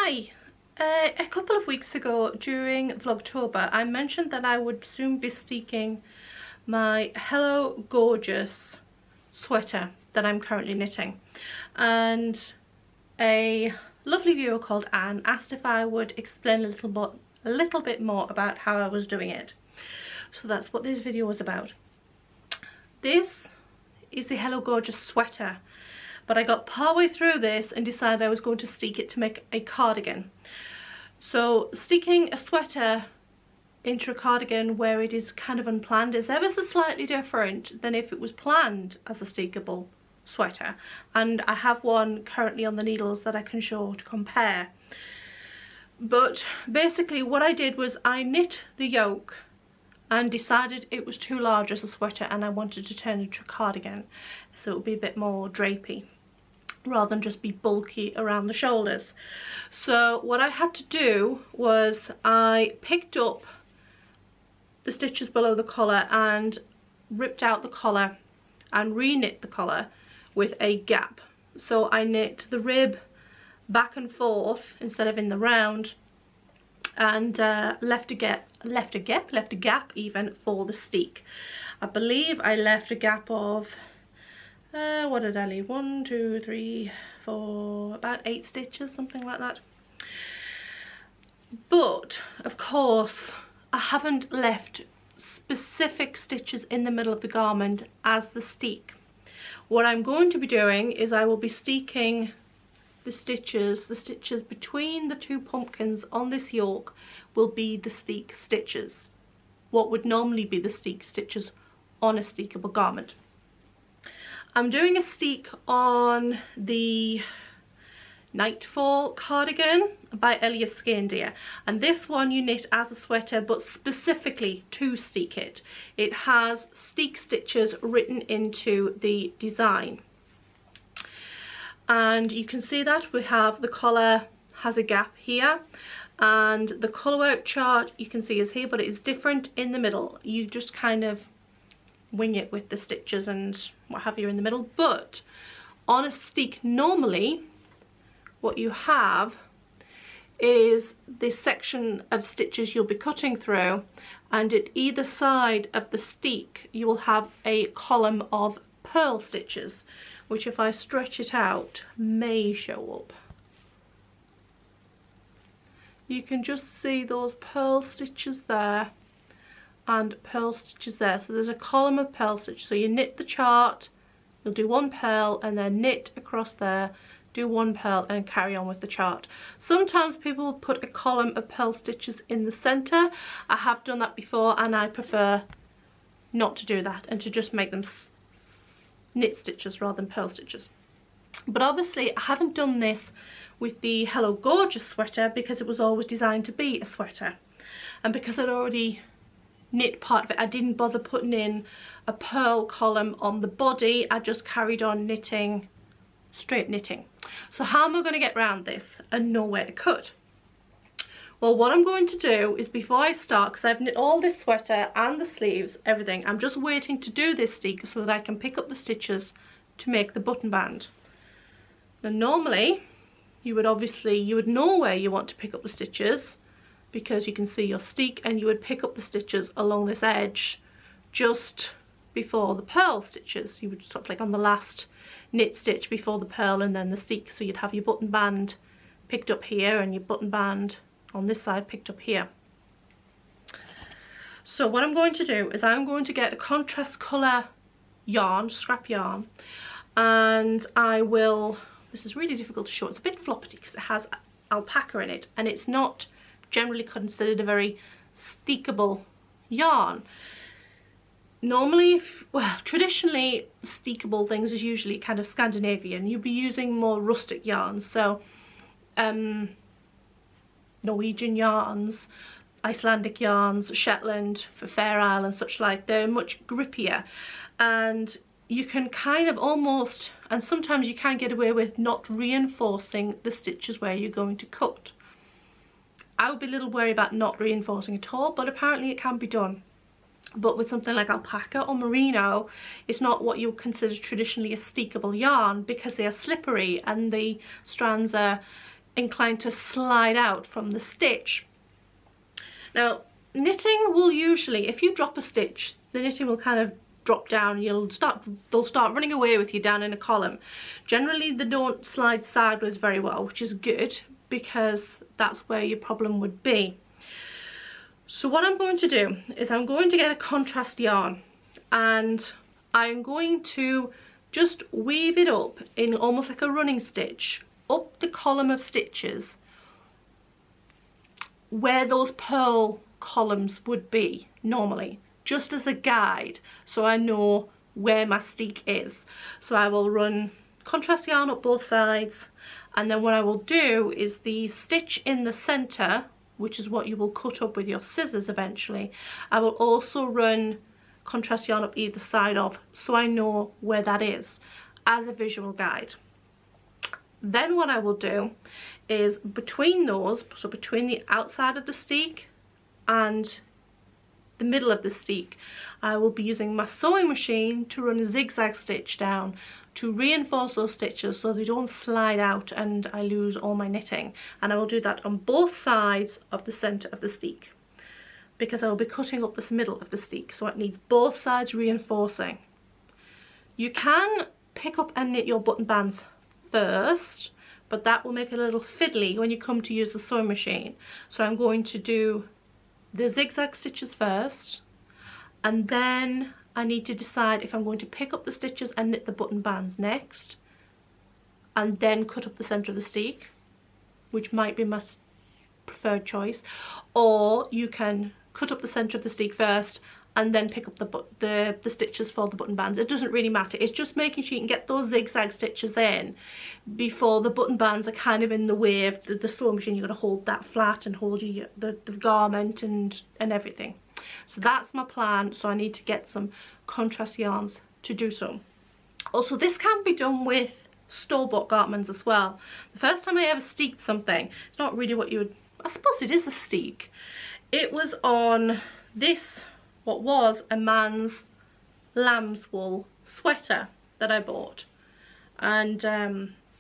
Hi, a couple of weeks ago during Vlogtober I mentioned that I would soon be steeking my Hello Gorgeous sweater that I'm currently knitting, and a lovely viewer called Anne asked if I would explain a little bit more about how I was doing it. So that's what this video was about. This is the Hello Gorgeous sweater, but I got partway through this and decided I was going to steek it to make a cardigan. So steeking a sweater into a cardigan where it is kind of unplanned is ever so slightly different than if it was planned as a steekable sweater, and I have one currently on the needles that I can show to compare. But basically what I did was I knit the yoke and decided it was too large as a sweater and I wanted to turn it into a cardigan so it would be a bit more drapey rather than just be bulky around the shoulders. So what I had to do was I picked up the stitches below the collar and ripped out the collar and re-knit the collar with a gap. So I knit the rib back and forth instead of in the round, and left a gap even for the steek. I believe I left a gap of what did I leave? 1, 2, 3, 4, about 8 stitches, something like that. But of course I haven't left specific stitches in the middle of the garment as the steek. What I'm going to be doing is I will be steeking the stitches between the two pumpkins on this yoke will be the steek stitches, what would normally be the steek stitches on a steekable garment. I'm doing a steek on the Nightfall cardigan by Elias Skein, and this one you knit as a sweater but specifically to steek it. It has steek stitches written into the design, and you can see that we have the collar has a gap here, and the colourwork chart you can see is here, but it is different in the middle. You just kind of wing it with the stitches and what have you in the middle. But on a steek normally what you have is this section of stitches you'll be cutting through, and at either side of the steek you will have a column of purl stitches, which if I stretch it out may show up. You can just see those purl stitches there and purl stitches there. So there's a column of purl stitches. So you knit the chart, you'll do one purl and then knit across there, do one purl and carry on with the chart. Sometimes people will put a column of purl stitches in the center. I have done that before and I prefer not to do that and to just make them knit stitches rather than purl stitches. But obviously I haven't done this with the Hello Gorgeous sweater because it was always designed to be a sweater, and because I'd already knit part of it I didn't bother putting in a purl column on the body. I just carried on knitting, straight knitting. So how am I going to get around this and know where to cut? Well, what I'm going to do is before I start, because I've knit all this sweater and the sleeves, everything, I'm just waiting to do this steek so that I can pick up the stitches to make the button band. Now normally you would know where you want to pick up the stitches because you can see your steek, and you would pick up the stitches along this edge just before the purl stitches. You would stop like on the last knit stitch before the purl and then the steek, so you'd have your button band picked up here and your button band on this side picked up here. So what I'm going to do is I'm going to get a contrast colour yarn, scrap yarn, and I will, this is really difficult to show, it's a bit floppy because it has alpaca in it and it's not generally considered a very steekable yarn. Normally, well, traditionally steekable things is usually kind of Scandinavian. You'd be using more rustic yarns, so Norwegian yarns, Icelandic yarns, Shetland for Fair Isle and such like, they're much grippier, and you can kind of almost, and sometimes you can get away with not reinforcing the stitches where you're going to cut. I would be a little worried about not reinforcing at all, but apparently it can be done. But with something like alpaca or merino, it's not what you would consider traditionally a steekable yarn because they are slippery and the strands are inclined to slide out from the stitch. Now, knitting will usually, if you drop a stitch, the knitting will kind of drop down, they'll start running away with you down in a column. Generally they don't slide sideways very well, which is good because that's where your problem would be. So what I'm going to do is I'm going to get a contrast yarn and I'm going to just weave it up in almost like a running stitch up the column of stitches where those purl columns would be normally, just as a guide, so I know where my steek is. So I will run contrast yarn up both sides, and then what I will do is the stitch in the center, which is what you will cut up with your scissors eventually, I will also run contrast yarn up either side of, so I know where that is as a visual guide. Then what I will do is between those, so between the outside of the steek and the middle of the steek, I will be using my sewing machine to run a zigzag stitch down to reinforce those stitches so they don't slide out and I lose all my knitting. And I will do that on both sides of the center of the steek, because I will be cutting up this middle of the steek, so it needs both sides reinforcing. You can pick up and knit your button bands first, but that will make it a little fiddly when you come to use the sewing machine. So I'm going to do the zigzag stitches first, and then I need to decide if I'm going to pick up the stitches and knit the button bands next, and then cut up the center of the steek, which might be my preferred choice, or you can cut up the center of the steek first and then pick up the stitches for the button bands. It doesn't really matter, it's just making sure you can get those zigzag stitches in before the button bands are kind of in the way of the sewing machine. You've got to hold that flat and hold the garment and everything. So that's my plan, so I need to get some contrast yarns to do so. Also, this can be done with store-bought garments as well. The first time I ever steeked something, it's not really what you would, I suppose it is a steek. It was on this, what was a man's lamb's wool sweater that I bought, and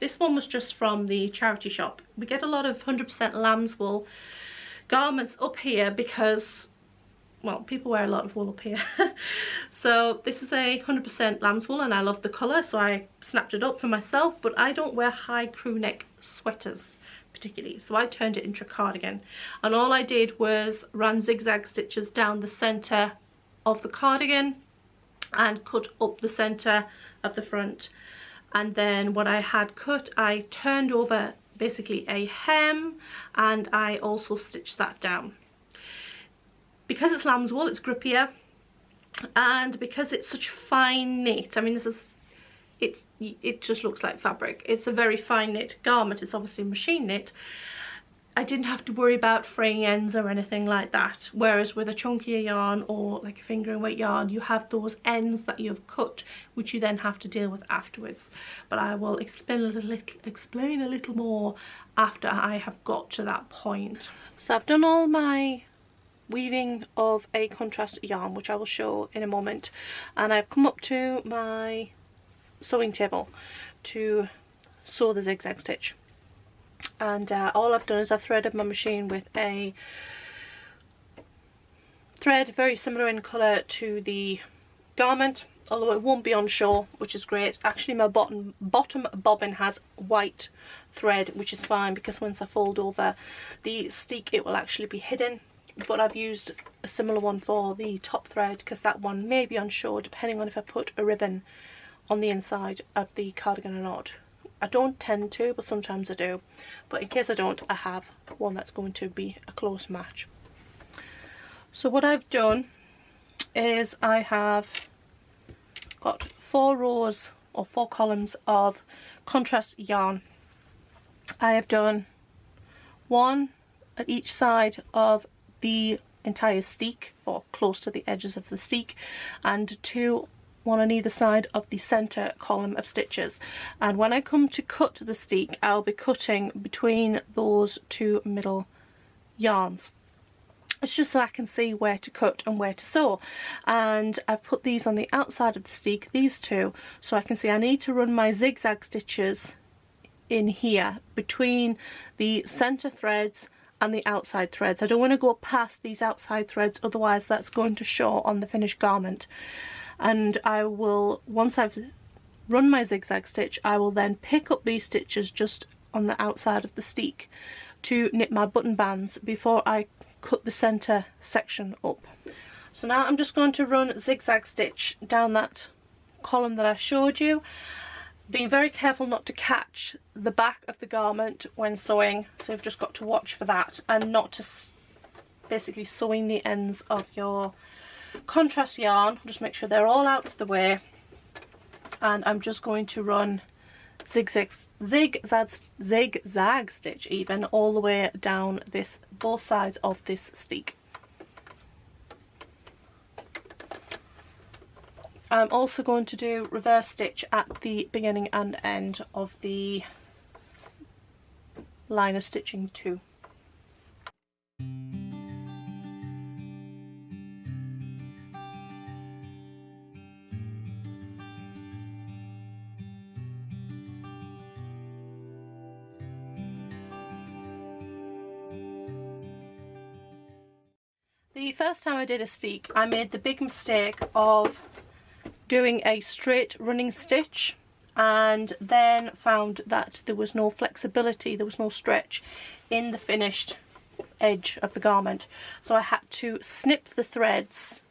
this one was just from the charity shop. We get a lot of 100% lamb's wool garments up here because, well, people wear a lot of wool up here. So this is a 100% lamb's wool and I love the colour, so I snapped it up for myself, but I don't wear high crew neck sweaters particularly, so I turned it into a cardigan, and all I did was run zigzag stitches down the centre of the cardigan and cut up the centre of the front, and then what I had cut I turned over basically a hem and I also stitched that down. Because it's lamb's wool, it's grippier, and because it's such fine knit, I mean this is, it just looks like fabric. It's a very fine knit garment, it's obviously machine knit. I didn't have to worry about fraying ends or anything like that, whereas with a chunkier yarn or like a fingering weight yarn, you have those ends that you've cut which you then have to deal with afterwards. But I will explain a little more after I have got to that point. So I've done all my weaving of a contrast yarn, which I will show in a moment, and I've come up to my sewing table to sew the zigzag stitch, and all I've done is I've threaded my machine with a thread very similar in colour to the garment, although it won't be on show, which is great. Actually my bottom bobbin has white thread, which is fine because once I fold over the steek it will actually be hidden, but I've used a similar one for the top thread because that one may be on show depending on if I put a ribbon on the inside of the cardigan or not. I don't tend to, but sometimes I do, but in case I don't, I have one that's going to be a close match. So what I've done is I have got 4 rows or 4 columns of contrast yarn. I have done 1 at each side of the entire steek, or close to the edges of the steek, and 2, 1 on either side of the center column of stitches. And when I come to cut the steek, I'll be cutting between those 2 middle yarns. It's just so I can see where to cut and where to sew, and I've put these on the outside of the steek, these 2, so I can see I need to run my zigzag stitches in here between the center threads and the outside threads. I don't want to go past these outside threads, otherwise that's going to show on the finished garment. And I will, once I've run my zigzag stitch, I will then pick up these stitches just on the outside of the steek to knit my button bands before I cut the center section up. So now I'm just going to run zigzag stitch down that column that I showed you, being very careful not to catch the back of the garment when sewing, so you've just got to watch for that, and not to basically sewing the ends of your contrast yarn. Just make sure they're all out of the way, and I'm just going to run zigzag stitch even all the way down this, both sides of this steek. I'm also going to do reverse stitch at the beginning and end of the line of stitching too. The first time I did a steek, I made the big mistake of doing a straight running stitch and then found that there was no flexibility, there was no stretch in the finished edge of the garment. So I had to snip the threads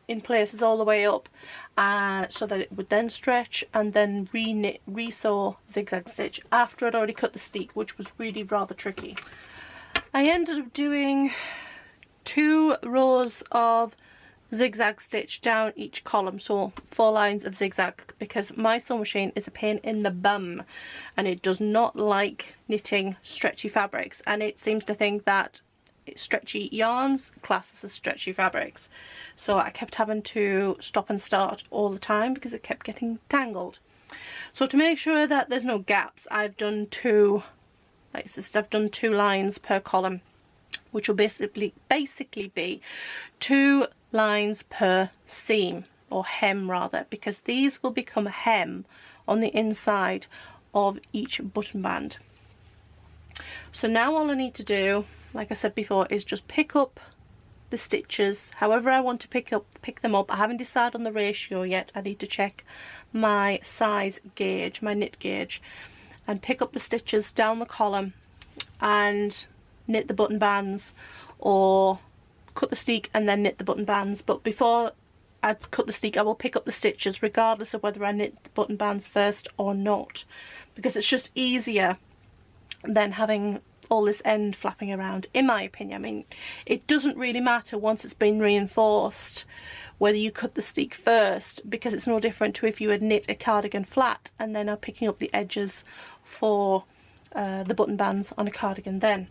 in places all the way up so that it would then stretch, and then re-sew zigzag stitch after I'd already cut the steek, which was really rather tricky. I ended up doing 2 rows of zigzag stitch down each column, so 4 lines of zigzag, because my sewing machine is a pain in the bum and it does not like knitting stretchy fabrics, and it seems to think that stretchy yarns classes as stretchy fabrics, so I kept having to stop and start all the time because it kept getting tangled. So to make sure that there's no gaps, I've done 2 lines per column, which will basically be 2 lines per seam, or hem rather, because these will become a hem on the inside of each button band. So now all I need to do, like I said before, is just pick up the stitches however I want to pick them up. I haven't decided on the ratio yet. I need to check my size gauge, my knit gauge, and pick up the stitches down the column and knit the button bands, or cut the steek and then knit the button bands. But before I cut the steek, I will pick up the stitches regardless of whether I knit the button bands first or not, because it's just easier than having all this end flapping around, in my opinion. I mean, it doesn't really matter once it's been reinforced whether you cut the steek first, because it's no different to if you had knit a cardigan flat and then are picking up the edges for the button bands on a cardigan then.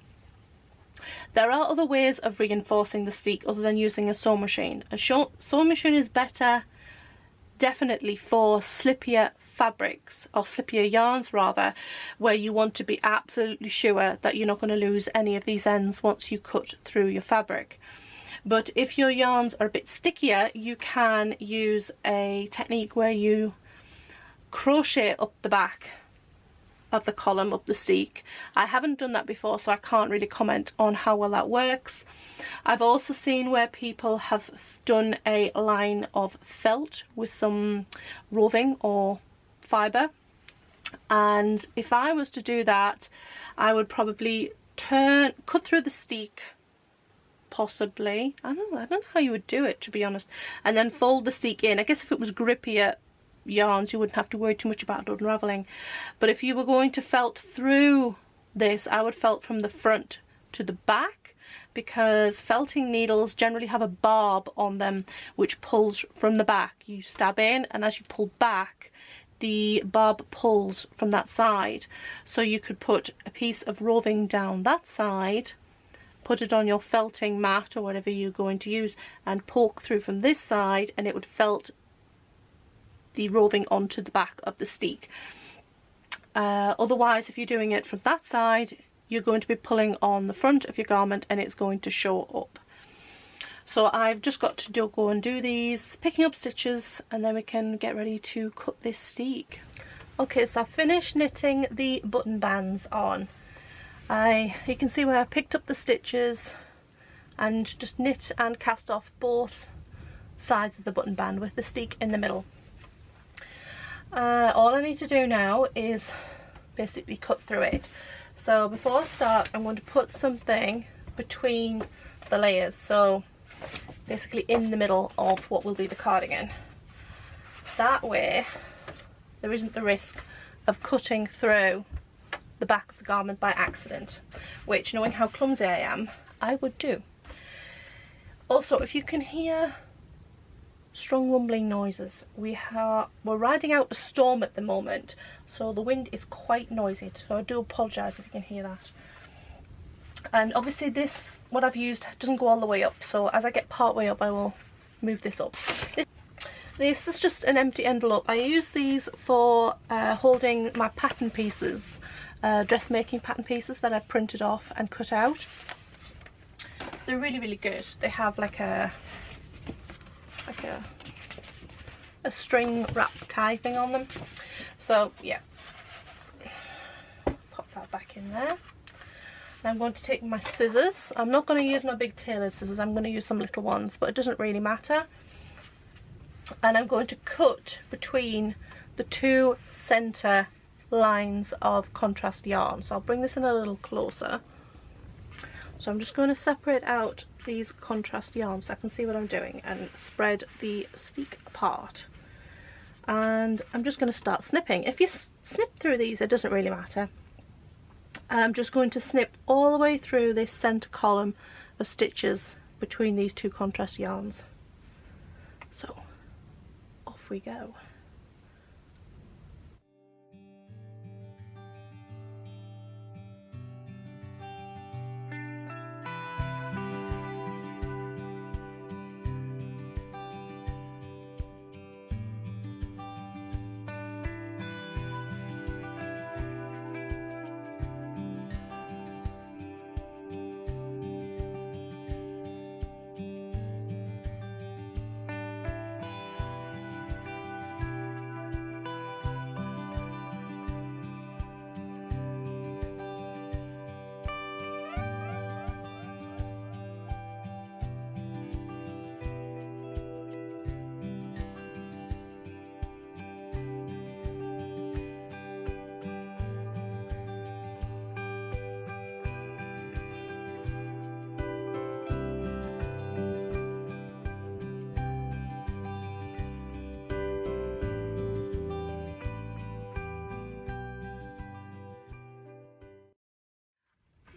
There are other ways of reinforcing the steek other than using a sewing machine. A sewing machine is better definitely for slippier fabrics, or slippier yarns rather, where you want to be absolutely sure that you're not going to lose any of these ends once you cut through your fabric. But if your yarns are a bit stickier, you can use a technique where you crochet up the back of the column, up the steek. I haven't done that before, so I can't really comment on how well that works. I've also seen where people have done a line of felt with some roving or fibre, and if I was to do that, I would probably cut through the steek, possibly. I don't know how you would do it, to be honest, and then fold the steek in. I guess if it was grippier yarns, you wouldn't have to worry too much about unraveling. But if you were going to felt through this, I would felt from the front to the back, because felting needles generally have a barb on them which pulls from the back. You stab in, and as you pull back, the barb pulls from that side. So you could put a piece of roving down that side, put it on your felting mat or whatever you're going to use, and poke through from this side, and it would felt the roving onto the back of the steek. Otherwise, if you're doing it from that side, you're going to be pulling on the front of your garment and it's going to show up. So I've just got to go and do these, picking up stitches, and then we can get ready to cut this steek. Okay, so I finished knitting the button bands on. You can see where I picked up the stitches and just knit and cast off both sides of the button band with the steek in the middle. All I need to do now is basically cut through it. So before I start, I'm going to put something between the layers, so basically in the middle of what will be the cardigan. That way there isn't the risk of cutting through the back of the garment by accident, which, knowing how clumsy I am, I would do. Also, if you can hear strong rumbling noises, we're riding out a storm at the moment, so the wind is quite noisy, so I do apologise if you can hear that. And obviously this, what I've used, doesn't go all the way up, so as I get part way up I will move this up. This is just an empty envelope. I use these for holding my pattern pieces, dressmaking pattern pieces that I've printed off and cut out. They're really, really good. They have like a string wrap tie thing on them. So yeah, pop that back in there. Now I'm going to take my scissors. I'm not going to use my big tailor scissors, I'm going to use some little ones, but it doesn't really matter. And I'm going to cut between the two centre lines of contrast yarn. So I'll bring this in a little closer. So I'm just going to separate out these contrast yarns so I can see what I'm doing and spread the steek apart. And I'm just going to start snipping. If you snip through these, it doesn't really matter. And I'm just going to snip all the way through this centre column of stitches between these two contrast yarns. So off we go.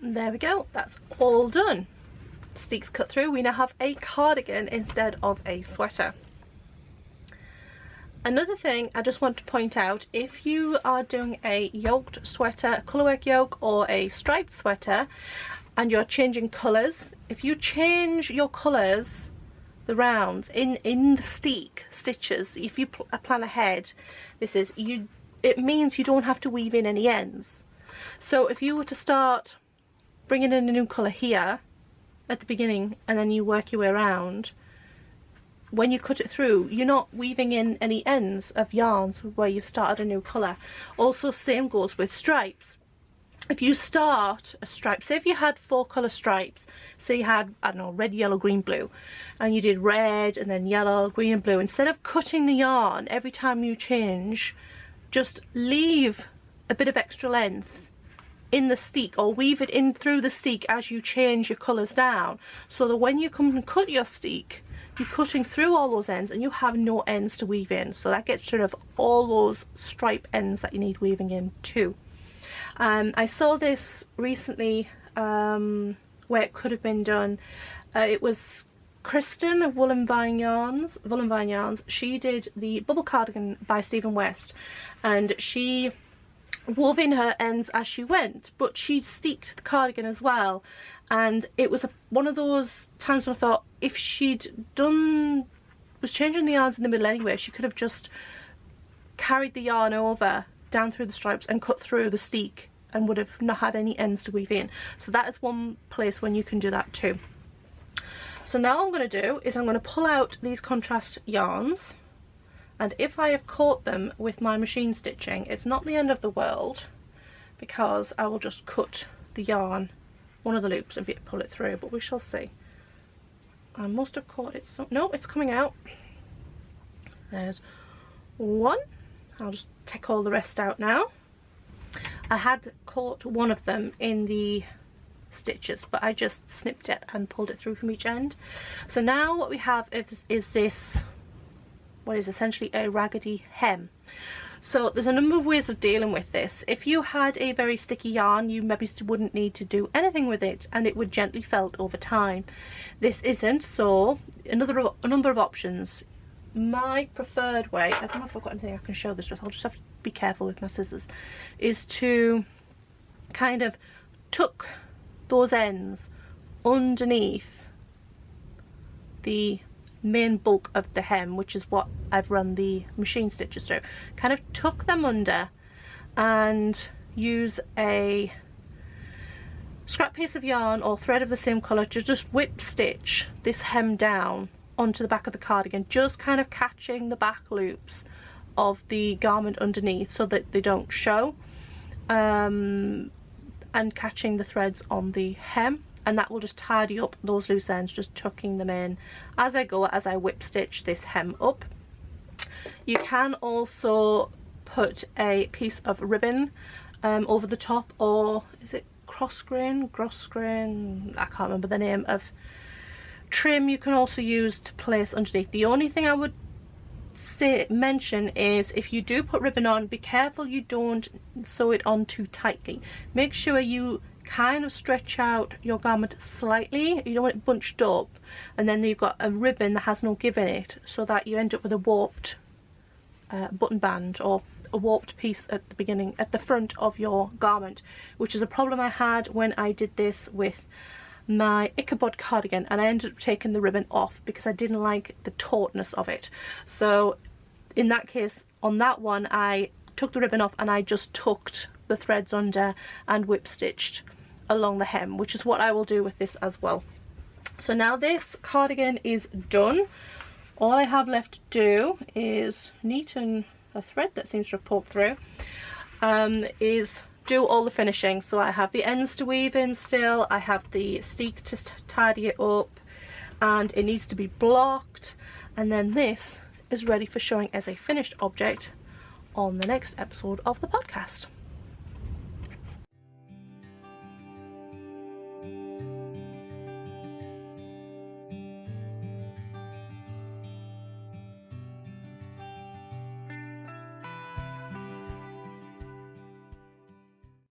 There we go, that's all done. Steek's cut through. We now have a cardigan instead of a sweater. Another thing I just want to point out, if you are doing a yoked sweater, a colourwork yoke or a striped sweater and you're changing colours, if you change your colours, the rounds in the steek stitches, if you plan ahead, it means you don't have to weave in any ends. So if you were to start bringing in a new colour here at the beginning and then you work your way around, when you cut it through you're not weaving in any ends of yarns where you've started a new colour. Also, same goes with stripes. If you start a stripe, say if you had 4 colour stripes, say you had, I don't know, red, yellow, green, blue, and you did red and then yellow, green and blue, instead of cutting the yarn every time you change, just leave a bit of extra length in the steek or weave it in through the steek as you change your colours down, so that when you come and cut your steek, you're cutting through all those ends and you have no ends to weave in. So that gets rid of all those stripe ends that you need weaving in too. I saw this recently where it could have been done. It was Kristen of Wool and Vine Yarns. She did the Bubble Cardigan by Stephen West, and she wove in her ends as she went, but she steeked the cardigan as well. And it was one of those times when I thought, if was changing the yarns in the middle anyway, she could have just carried the yarn over down through the stripes and cut through the steek and would have not had any ends to weave in. So that is one place when you can do that too. So now what I'm going to do is I'm going to pull out these contrast yarns and if I have caught them with my machine stitching, it's not the end of the world, because I will just cut the yarn, one of the loops, and pull it through, but we shall see. I must have caught it, so no, it's coming out. There's one. I'll just take all the rest out now. I had caught one of them in the stitches, but I just snipped it and pulled it through from each end. So now what we have is this, what is essentially a raggedy hem. So there's a number of ways of dealing with this. If you had a very sticky yarn, you maybe wouldn't need to do anything with it, and it would gently felt over time. This isn't, so a number of options. My preferred way, I don't know if I've got anything I can show this with, I'll just have to be careful with my scissors, is to kind of tuck those ends underneath the main bulk of the hem, which is what I've run the machine stitches through. Kind of tuck them under and use a scrap piece of yarn or thread of the same colour to just whip stitch this hem down onto the back of the cardigan, just kind of catching the back loops of the garment underneath so that they don't show, and catching the threads on the hem, and that will just tidy up those loose ends, just tucking them in as I go, as I whip stitch this hem up. You can also put a piece of ribbon over the top, or is it gross grain, I can't remember the name of trim you can also use to place underneath. The only thing I would mention is, if you do put ribbon on, be careful you don't sew it on too tightly. Make sure you kind of stretch out your garment slightly. You don't want it bunched up and then you've got a ribbon that has no give in it, so that you end up with a warped button band or a warped piece at the beginning, at the front of your garment, which is a problem I had when I did this with my Ichabod cardigan, and I ended up taking the ribbon off because I didn't like the tautness of it. So in that case, on that one, I took the ribbon off and I just tucked the threads under and whip stitched along the hem, which is what I will do with this as well. So now this cardigan is done. All I have left to do is neaten a thread that seems to have poked through, is do all the finishing. So I have the ends to weave in still, I have the steek to tidy it up, and it needs to be blocked, and then this is ready for showing as a finished object on the next episode of the podcast.